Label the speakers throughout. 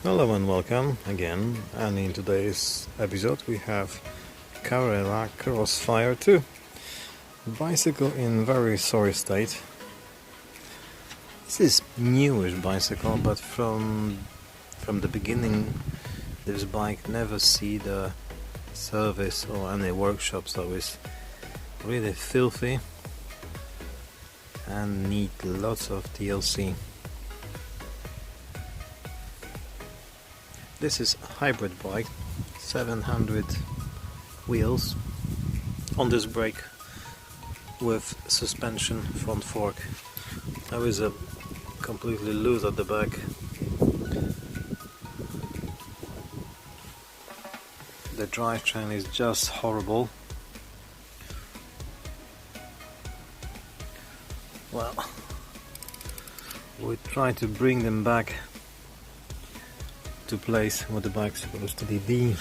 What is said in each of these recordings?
Speaker 1: Hello and welcome again, and in today's episode we have Carrera Crossfire 2 bicycle in very sorry state. This is newish bicycle, but from the beginning this bike never see the service or any workshop, so it's really filthy and need lots of TLC. This is a hybrid bike, 700 wheels on this brake with suspension front fork. There is a completely loose at the back. The drivetrain is just horrible. Well, we try to bring them back to place where the bike's supposed to be.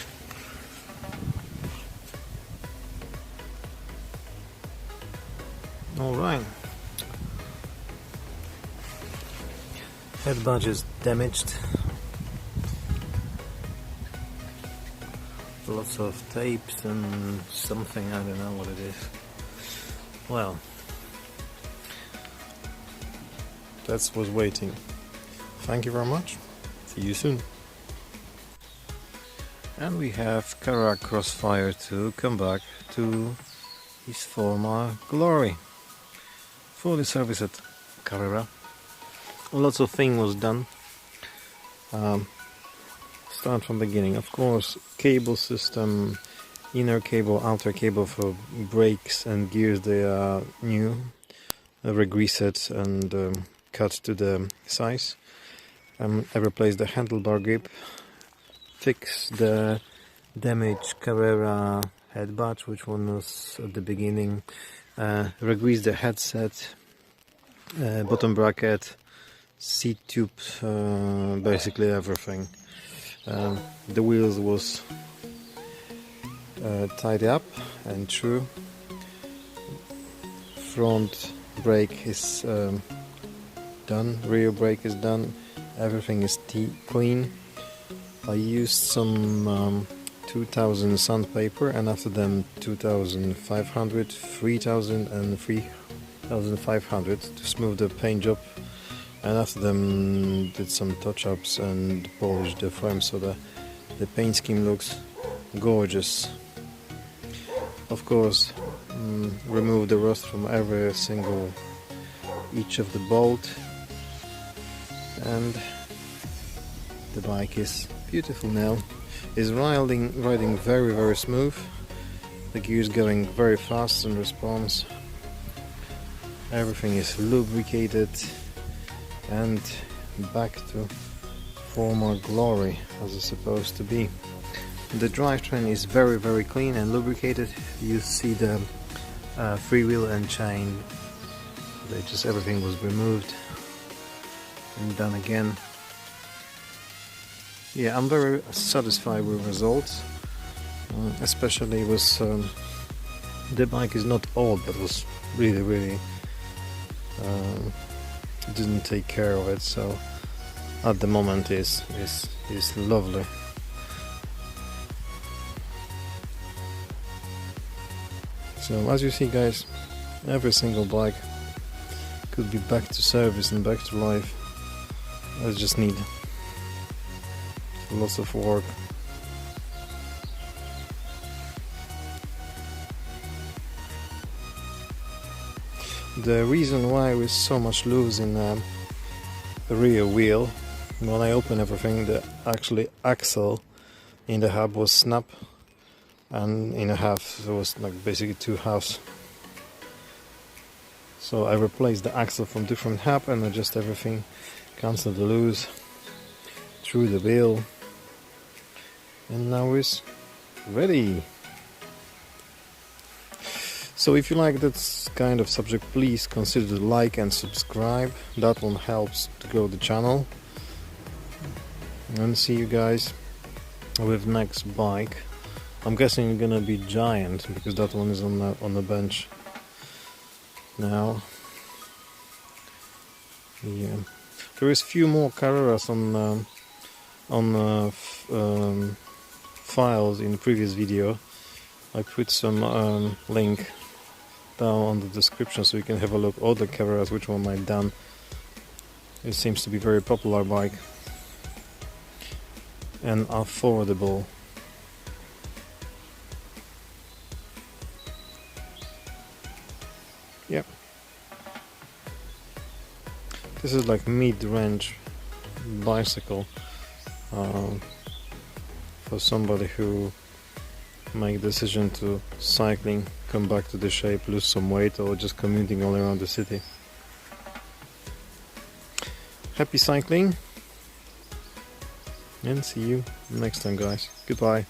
Speaker 1: Alright. Head badge is damaged. Lots of tapes and something, I don't know what it is. Well, that's what's waiting. Thank you very much. See you soon. And we have Carrera Crossfire 2 come back to his former glory. Fully serviced Carrera. Lots of things was done. Start from beginning. Of course, cable system, inner cable, outer cable for brakes and gears, they are new. Regreased and cut to the size. I replaced the handlebar grip. Fix the damaged Carrera head badge, which one was at the beginning. Regrease the headset, bottom bracket, seat tube, basically everything. The wheels was tied up and true. Front brake is done, rear brake is done, everything is clean. I used some 2000 sandpaper, and after them 2500, 3000 and 3500 to smooth the paint job, and after them did some touch-ups and polished the frame so the paint scheme looks gorgeous. Of course, remove the rust from every single each of the bolt, and the bike is beautiful now. Is riding very smooth. The gears going very fast in response. Everything is lubricated and back to former glory as it's supposed to be. The drivetrain is very clean and lubricated. You see the freewheel and chain. Everything was removed and done again. Yeah, I'm very satisfied with results, especially with the bike is not old, but was really didn't take care of it, so at the moment is lovely. So as you see, guys, every single bike could be back to service and back to life. I just need lots of work. The reason why was so much loose in the rear wheel, when I opened everything, the actually axle in the hub was snap, and in a half it was like basically two halves. So I replaced the axle from different hub and adjust everything, cancel the loose through the wheel, and now it's ready. So if you like that kind of subject, please consider to like and subscribe. That one helps to grow the channel. And see you guys with next bike. I'm guessing it's gonna be giant because that one is on the bench now. Yeah, there is few more Carreras on files in the previous video. I put some link down on the description so you can have a look all the Carreras which one I've done. It seems to be very popular bike and affordable. Yep. This is like mid-range bicycle for somebody who make decision to cycling, come back to the shape, lose some weight, or just commuting all around the city. Happy cycling and see you next time, guys. Goodbye.